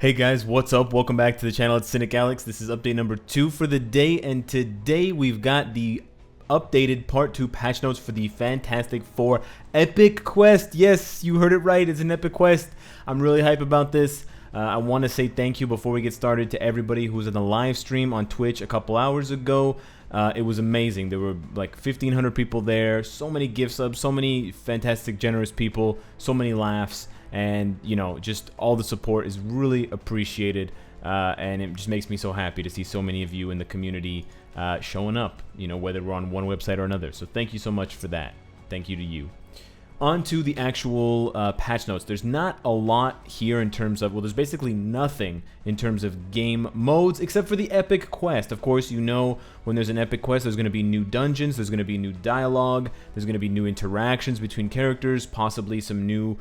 Hey guys, what's up? Welcome back to the channel. It's Cynicalex. This is update number 2 for the day, and today we've got the updated part 2 patch notes for the Fantastic Four Epic Quest. Yes, you heard it right. It's an epic quest. I'm really hype about this. I want to say thank you before we get started to everybody who was in the live stream on Twitch a couple hours ago. It was amazing. There were like 1,500 people there, so many gift subs, so many fantastic, generous people, so many laughs. And you know, just all the support is really appreciated, and it just makes me so happy to see so many of you in the community showing up, you know, whether we're on one website or another. So thank you so much for that. Thank you to you. On to the actual patch notes. There's not a lot here in terms of, well, there's basically nothing in terms of game modes except for the epic quest. Of course, you know, when there's an epic quest, there's going to be new dungeons, there's going to be new dialogue, there's going to be new interactions between characters, possibly some new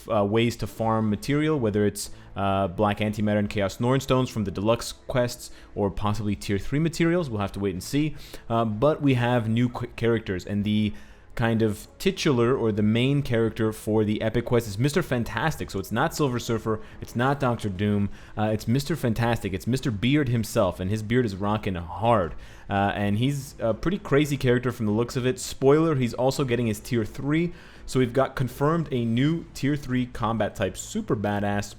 ways to farm material, whether it's Black Antimatter and Chaos Nornstones from the deluxe quests, or possibly tier 3 materials. We'll have to wait and see. But we have new characters, and the kind of titular or the main character for the epic quest is Mr. Fantastic. So it's not Silver Surfer, it's not Doctor Doom, it's Mr. Fantastic. It's Mr. Beard himself, and his beard is rocking hard. And he's a pretty crazy character from the looks of it. Spoiler, he's also getting his tier 3. So we've got confirmed a new tier 3 combat type, super badass,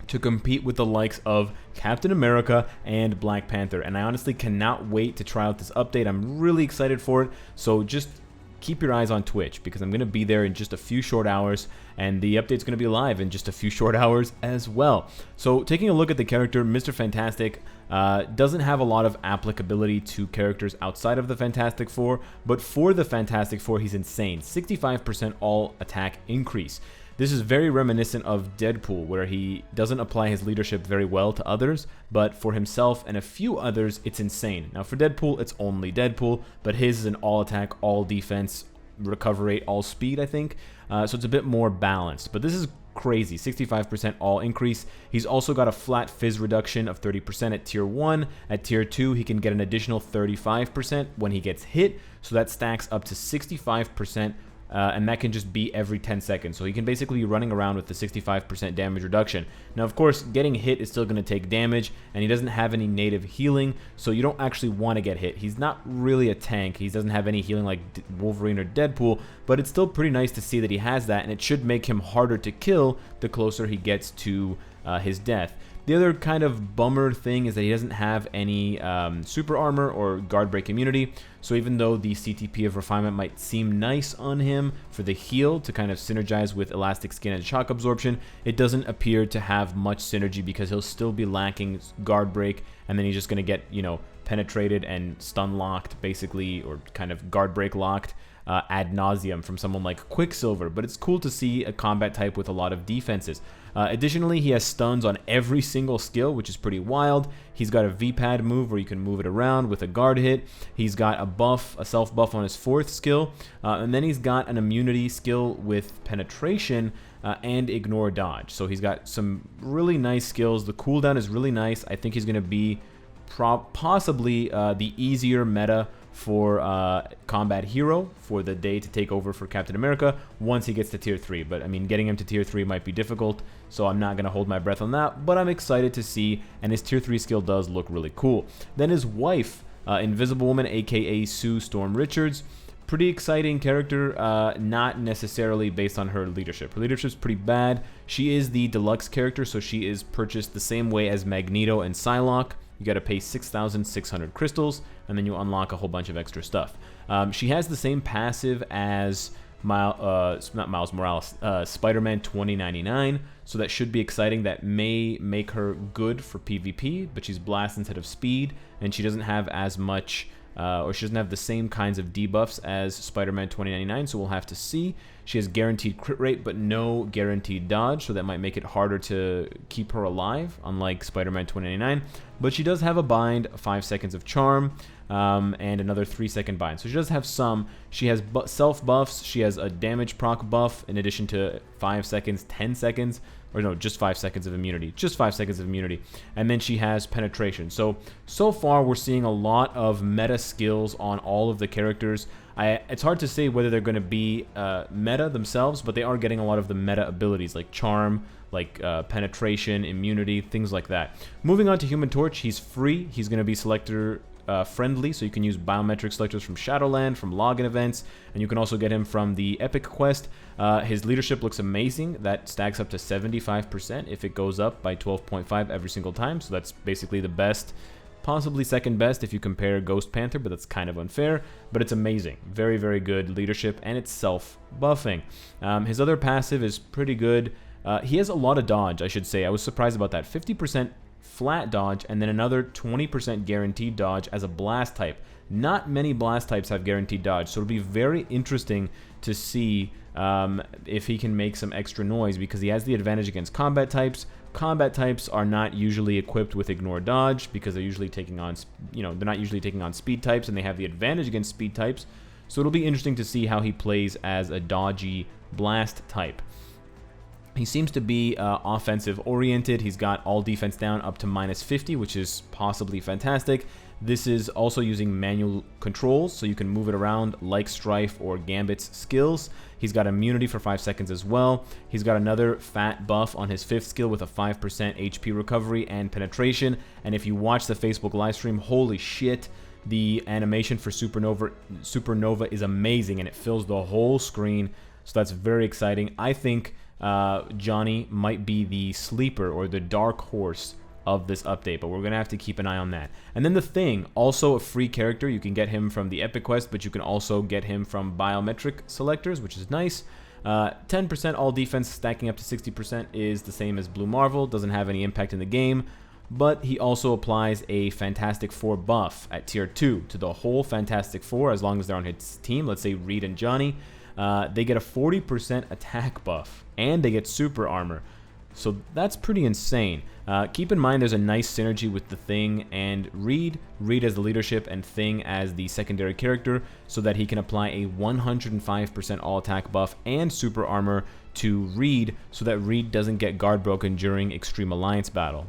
to compete with the likes of Captain America and Black Panther. And I honestly cannot wait to try out this update. I'm really excited for it. So just keep your eyes on Twitch, because I'm going to be there in just a few short hours, and the update's going to be live in just a few short hours as well. So taking a look at the character, Mr. Fantastic doesn't have a lot of applicability to characters outside of the Fantastic Four, but for the Fantastic Four, he's insane. 65% all attack increase. This is very reminiscent of Deadpool, where he doesn't apply his leadership very well to others, but for himself and a few others, it's insane. Now for Deadpool, it's only Deadpool, but his is an all attack, all defense, recover rate, all speed, I think. So it's a bit more balanced, but this is crazy. 65% all increase. He's also got a flat fizz reduction of 30% at tier 1. At tier 2, he can get an additional 35% when he gets hit, so that stacks up to 65%. And that can just be every 10 seconds. So he can basically be running around with the 65% damage reduction. Now, of course, getting hit is still going to take damage, and he doesn't have any native healing, so you don't actually want to get hit. He's not really a tank. He doesn't have any healing like Wolverine or Deadpool, but it's still pretty nice to see that he has that, and it should make him harder to kill the closer he gets to his death. The other kind of bummer thing is that he doesn't have any super armor or guard break immunity, so even though the CTP of Refinement might seem nice on him for the heal to kind of synergize with Elastic Skin and Shock Absorption, it doesn't appear to have much synergy, because he'll still be lacking guard break, and then he's just going to get, you know, penetrated and stun locked basically, or kind of guard break locked ad nauseum from someone like Quicksilver. But it's cool to see a combat type with a lot of defenses. Additionally, he has stuns on every single skill, which is pretty wild. He's got a V-pad move where you can move it around with a guard hit. He's got a buff, a self buff on his 4th skill, and then he's got an immunity skill with penetration and ignore dodge. So he's got some really nice skills. The cooldown is really nice. I think he's going to be possibly the easier meta for combat hero for the day to take over for Captain America once he gets to tier 3. But I mean, getting him to tier 3 might be difficult, so I'm not going to hold my breath on that, but I'm excited to see, and his tier 3 skill does look really cool. Then his wife, Invisible Woman, aka Sue Storm Richards, pretty exciting character, not necessarily based on her leadership. Her leadership's pretty bad. She is the deluxe character, so she is purchased the same way as Magneto and Psylocke. You got to pay 6,600 crystals, and then you unlock a whole bunch of extra stuff. She has the same passive as not Miles Morales, Spider-Man 2099, so that should be exciting. That may make her good for PvP, but she's blast instead of speed, and she doesn't have as much, or she doesn't have the same kinds of debuffs as Spider-Man 2099, so we'll have to see. She has guaranteed crit rate, but no guaranteed dodge, so that might make it harder to keep her alive, unlike Spider-Man 2099. But she does have a bind, 5 seconds of charm. and another 3-second bind. So she does have some. She has self buffs. She has a damage proc buff in addition to 5 seconds, 10 seconds, or no, just 5 seconds of immunity. Just 5 seconds of immunity. And then she has penetration. So far we're seeing a lot of meta skills on all of the characters. It's hard to say whether they're going to be meta themselves, but they are getting a lot of the meta abilities like charm, like penetration, immunity, things like that. Moving on to Human Torch, he's free. He's going to be selector friendly, so you can use biometric selectors from Shadowland, from login events, and you can also get him from the Epic Quest. His leadership looks amazing. That stacks up to 75% if it goes up by 12.5 every single time, so that's basically the best, possibly second best if you compare Ghost Panther, but that's kind of unfair, but it's amazing. Very, very good leadership, and it's self-buffing. His other passive is pretty good. He has a lot of dodge, I should say. I was surprised about that. 50% flat dodge, and then another 20% guaranteed dodge as a blast type. Not many blast types have guaranteed dodge, so it'll be very interesting to see if he can make some extra noise, because he has the advantage against combat types. Combat types are not usually equipped with ignore dodge because they're usually taking on, they're not usually taking on speed types, and they have the advantage against speed types. So it'll be interesting to see how he plays as a dodgy blast type. He seems to be offensive oriented. He's got all defense down up to -50, which is possibly fantastic. This is also using manual controls, so you can move it around like Strife or Gambit's skills. He's got immunity for 5 seconds as well. He's got another fat buff on his 5th skill with a 5% HP recovery and penetration. And if you watch the Facebook live stream, holy shit, the animation for Supernova is amazing, and it fills the whole screen. So that's very exciting. I think Johnny might be the sleeper or the dark horse of this update, but we're going to have to keep an eye on that. And then the Thing, also a free character. You can get him from the Epic Quest, but you can also get him from biometric selectors, which is nice. 10% all defense stacking up to 60% is the same as Blue Marvel, doesn't have any impact in the game, but he also applies a Fantastic Four buff at tier 2 to the whole Fantastic Four as long as they're on his team. Let's say Reed and Johnny. They get a 40% attack buff, and they get super armor. So that's pretty insane. Keep in mind there's a nice synergy with the Thing and Reed. Reed as the leadership and Thing as the secondary character, so that he can apply a 105% all attack buff and super armor to Reed, so that Reed doesn't get guard broken during Extreme Alliance battle.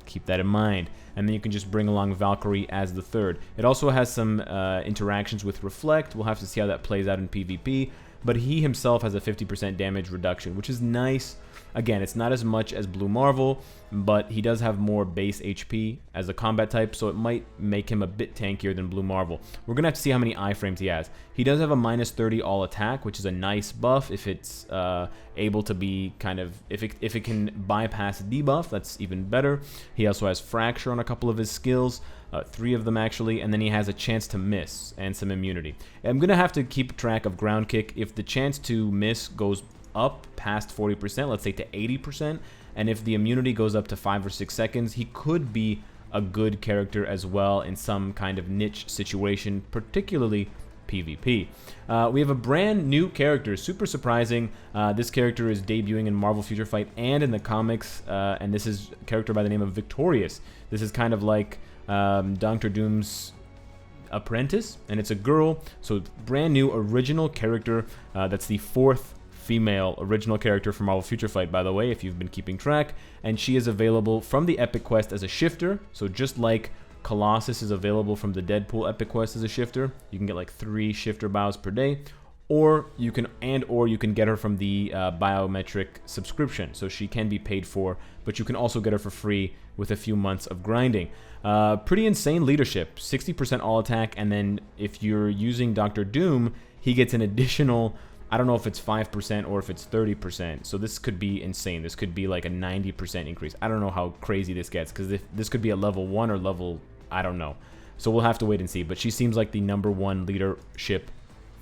Keep that in mind. And then you can just bring along Valkyrie as the third. It also has some interactions with Reflect. We'll have to see how that plays out in PvP. But he himself has a 50% damage reduction, which is nice. Again, it's not as much as Blue Marvel, but he does have more base HP as a combat type, so it might make him a bit tankier than Blue Marvel. We're going to have to see how many iframes he has. He does have a -30 all attack, which is a nice buff if it's able to be kind of, if it can bypass debuff, that's even better. He also has Fracture on a couple of his skills, 3 of them actually, and then he has a chance to miss and some immunity. I'm going to have to keep track of Ground Kick. If the chance to miss goes up past 40%, let's say to 80%, and if the immunity goes up to 5 or 6 seconds, he could be a good character as well in some kind of niche situation, particularly PvP. We have a brand new character, super surprising. This character is debuting in Marvel Future Fight and in the comics, and this is a character by the name of Victorious. This is kind of like Dr. Doom's apprentice, and it's a girl, so brand new original character. That's the 4th female original character from Marvel Future Fight, by the way, if you've been keeping track, and she is available from the Epic Quest as a shifter. So just like Colossus is available from the Deadpool Epic Quest as a shifter, you can get like 3 shifter bows per day, or you can get her from the biometric subscription, so she can be paid for, but you can also get her for free with a few months of grinding. Pretty insane leadership, 60% all attack, and then if you're using Dr. Doom, he gets an additional, I don't know if it's 5% or if it's 30%, so this could be insane. This could be like a 90% increase. I don't know how crazy this gets, because this could be a level 1 or level, I don't know. So we'll have to wait and see, but she seems like the #1 leadership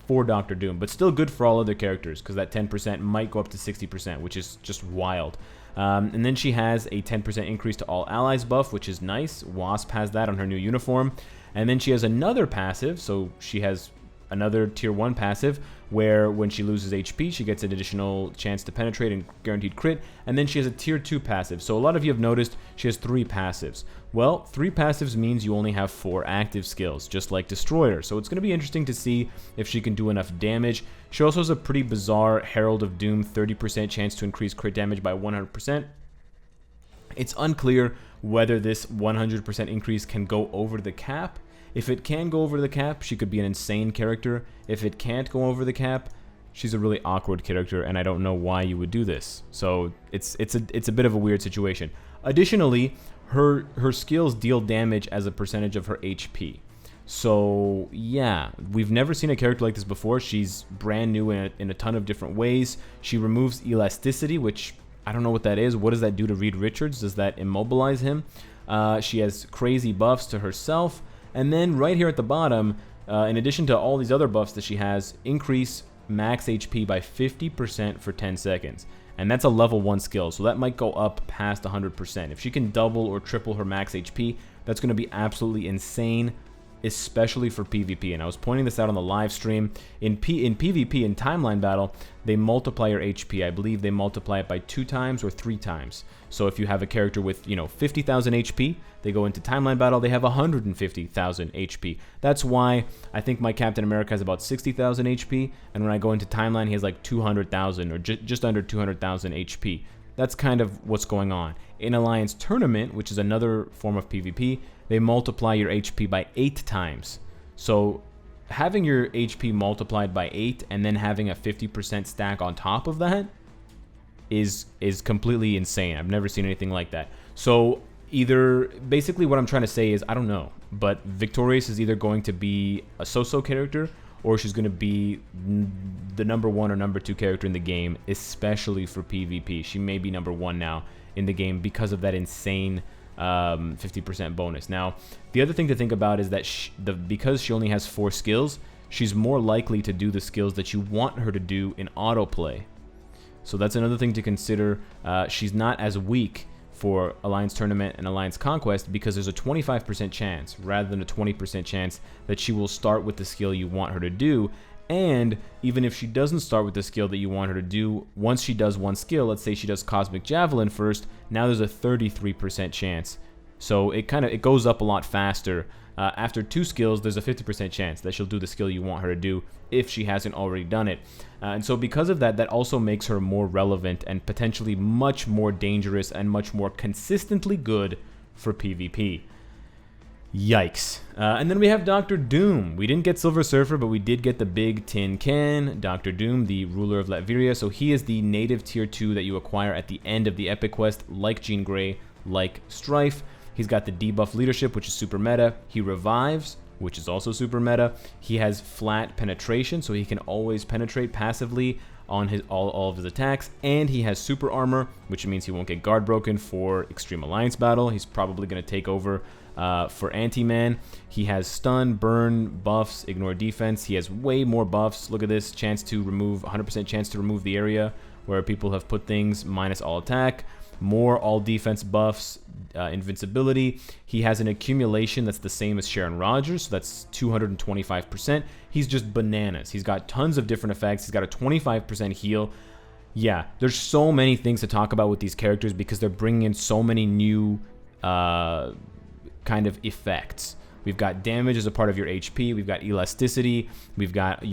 for Dr. Doom, but still good for all other characters, because that 10% might go up to 60%, which is just wild. And then she has a 10% increase to all allies buff, which is nice. Wasp has that on her new uniform. And then she has another passive, so she has another tier 1 passive where when she loses HP, she gets an additional chance to penetrate and guaranteed crit. And then she has a tier 2 passive. So a lot of you have noticed she has 3 passives. Well, 3 passives means you only have 4 active skills, just like Destroyer. So it's going to be interesting to see if she can do enough damage. She also has a pretty bizarre Herald of Doom, 30% chance to increase crit damage by 100%. It's unclear whether this 100% increase can go over the cap. If it can go over the cap, she could be an insane character. If it can't go over the cap, she's a really awkward character, and I don't know why you would do this. So it's a bit of a weird situation. Additionally, her skills deal damage as a percentage of her HP. So yeah, we've never seen a character like this before. She's brand new in a ton of different ways. She removes elasticity, which I don't know what that is. What does that do to Reed Richards? Does that immobilize him? She has crazy buffs to herself. And then right here at the bottom, in addition to all these other buffs that she has, increase max HP by 50% for 10 seconds. And that's a level 1 skill, so that might go up past 100%. If she can double or triple her max HP, that's going to be absolutely insane, especially for PvP. And I was pointing this out on the live stream. In PvP, in Timeline Battle, they multiply your HP. I believe they multiply it by 2 times or 3 times. So if you have a character with, 50,000 HP, they go into Timeline Battle, they have 150,000 HP. That's why I think my Captain America has about 60,000 HP, and when I go into Timeline, he has like 200,000 or just under 200,000 HP. That's kind of what's going on. In Alliance Tournament, which is another form of PvP, they multiply your HP by 8 times. So having your HP multiplied by 8 and then having a 50% stack on top of that is completely insane. I've never seen anything like that. So basically what I'm trying to say is, I don't know, but Victorious is either going to be a so-so character, or she's going to be the number 1 or number 2 character in the game, especially for PvP. She may be number 1 now in the game because of that insane 50% bonus. Now, the other thing to think about is that because she only has 4 skills, she's more likely to do the skills that you want her to do in autoplay. So that's another thing to consider. She's not as weak for Alliance Tournament and Alliance Conquest because there's a 25% chance rather than a 20% chance that she will start with the skill you want her to do. And even if she doesn't start with the skill that you want her to do, once she does one skill, let's say she does Cosmic Javelin first, now there's a 33% chance. So it goes up a lot faster. After 2 skills, there's a 50% chance that she'll do the skill you want her to do if she hasn't already done it. And so because of that, that also makes her more relevant and potentially much more dangerous and much more consistently good for PvP. Yikes. And then we have Dr. Doom. We didn't get Silver Surfer, but we did get the big tin can. Dr. Doom, the ruler of Latveria. So he is the native tier 2 that you acquire at the end of the Epic Quest, like Jean Grey, like Strife. He's got the debuff leadership, which is super meta. He revives, which is also super meta. He has flat penetration, so he can always penetrate passively on all of his attacks. And he has super armor, which means he won't get guard broken for Extreme Alliance battle. He's probably going to take over for Anti-Man. He has stun, burn, buffs, ignore defense. He has way more buffs. Look at this, chance to remove, 100% chance to remove the area where people have put things, minus all attack. More all defense buffs, invincibility. He has an accumulation that's the same as Sharon Rogers, so that's 225%. He's just bananas. He's got tons of different effects. He's got a 25% heal. Yeah, there's so many things to talk about with these characters because they're bringing in so many new kind of effects. We've got damage as a part of your HP. We've got elasticity. We've got,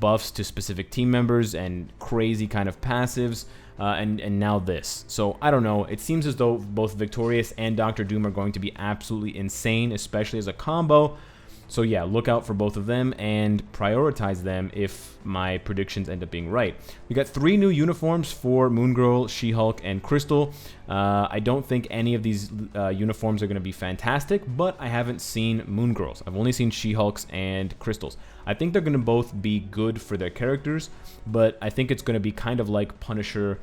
buffs to specific team members and crazy kind of passives. And now this. So I don't know. It seems as though both Victorious and Dr. Doom are going to be absolutely insane, especially as a combo. So yeah, look out for both of them and prioritize them if my predictions end up being right. We got 3 new uniforms for Moon Girl, She-Hulk, and Crystal. I don't think any of these uniforms are going to be fantastic, but I haven't seen Moon Girls. I've only seen She-Hulks and Crystals. I think they're going to both be good for their characters, but I think it's going to be kind of like Punisher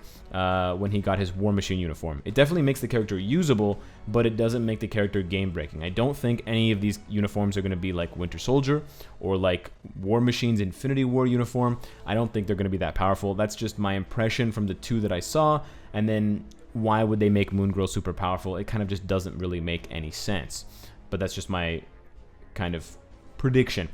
when he got his War Machine uniform. It definitely makes the character usable, but it doesn't make the character game-breaking. I don't think any of these uniforms are going to be like Winter Soldier or like War Machine's Infinity War uniform. I don't think they're going to be that powerful. That's just my impression from the 2 that I saw, and then why would they make Moon Girl super powerful? It kind of just doesn't really make any sense, but that's just my kind of prediction.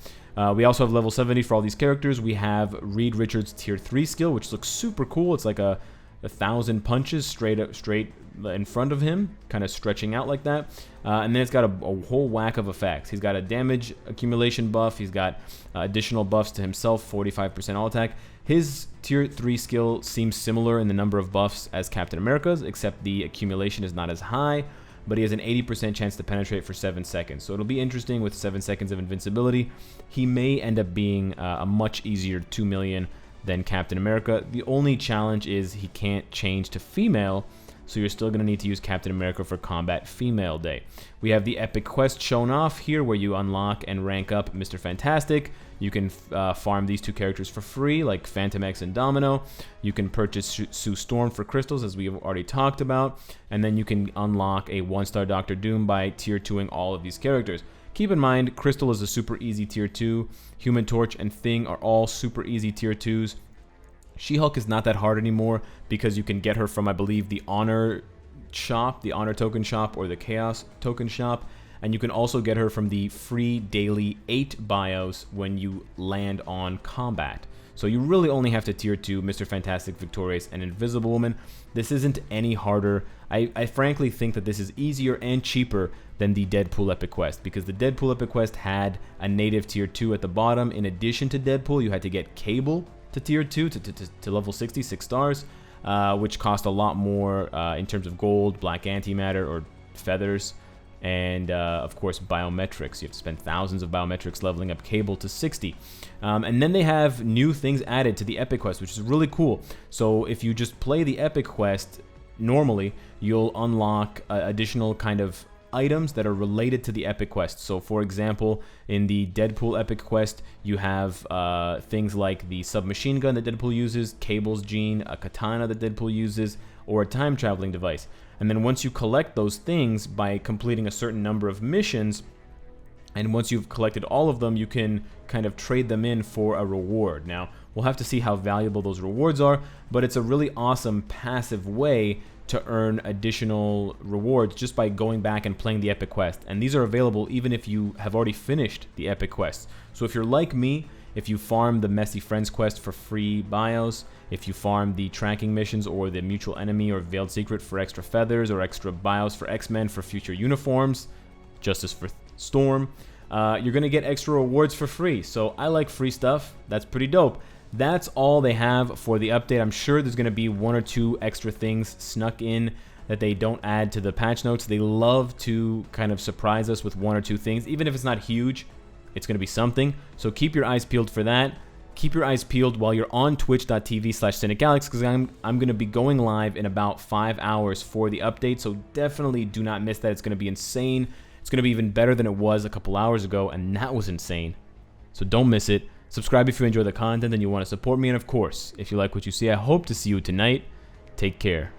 We also have level 70 for all these characters. We have Reed Richards tier 3 skill, which looks super cool. It's like a 1,000 punches straight in front of him, kind of stretching out like that. And then it's got a whole whack of effects. He's got a damage accumulation buff. He's got additional buffs to himself, 45% all attack. His tier 3 skill seems similar in the number of buffs as Captain America's, except the accumulation is not as high, but he has an 80% chance to penetrate for 7 seconds. So it'll be interesting with 7 seconds of invincibility. He may end up being a much easier 2 million than Captain America. The only challenge is he can't change to female, so you're still going to need to use Captain America for Combat Female Day. We have the epic quest shown off here where you unlock and rank up Mr. Fantastic. You can farm these two characters for free, like Phantom X and Domino. You can purchase Sue Storm for crystals, as we've already talked about. And then you can unlock a 1-star Doctor Doom by tier 2ing all of these characters. Keep in mind, Crystal is a super easy tier 2. Human Torch and Thing are all super easy tier 2s. She-Hulk is not that hard anymore because you can get her from, I believe, the Honor shop, the Honor token shop, or the Chaos token shop. And you can also get her from the free daily 8 bios when you land on combat. So you really only have to tier 2 Mr. Fantastic, Victorious, and Invisible Woman. This isn't any harder. I frankly think that this is easier and cheaper than the Deadpool Epic Quest, because the Deadpool Epic Quest had a native tier 2 at the bottom. In addition to Deadpool, you had to get Cable to tier 2 to level 60, 6 stars, which cost a lot more in terms of gold, black antimatter, or feathers. And of course biometrics. You have to spend thousands of biometrics leveling up Cable to 60. And then they have new things added to the Epic Quest, which is really cool. So if you just play the Epic Quest normally, you'll unlock additional kind of items that are related to the Epic Quest. So for example, in the Deadpool Epic Quest, you have things like the submachine gun that Deadpool uses, Cable's gene, a katana that Deadpool uses, or a time traveling device. And then once you collect those things by completing a certain number of missions, and once you've collected all of them, you can kind of trade them in for a reward. Now, we'll have to see how valuable those rewards are, but it's a really awesome passive way to earn additional rewards just by going back and playing the Epic Quest. And these are available even if you have already finished the Epic Quest. So if you're like me, if you farm the Messy Friends quest for free bios, if you farm the tracking missions or the Mutual Enemy or Veiled Secret for extra feathers or extra bios for X-Men for future uniforms, Justice for Storm, you're going to get extra rewards for free. So I like free stuff. That's pretty dope. That's all they have for the update. I'm sure there's going to be 1 or 2 extra things snuck in that they don't add to the patch notes. They love to kind of surprise us with 1 or 2 things. Even if it's not huge, it's going to be something. So keep your eyes peeled for that. Keep your eyes peeled while you're on twitch.tv/Cynicalex, because I'm going to be going live in about 5 hours for the update. So definitely do not miss that. It's going to be insane. It's going to be even better than it was a couple hours ago, and that was insane. So don't miss it. Subscribe if you enjoy the content and you want to support me. And of course, if you like what you see, I hope to see you tonight. Take care.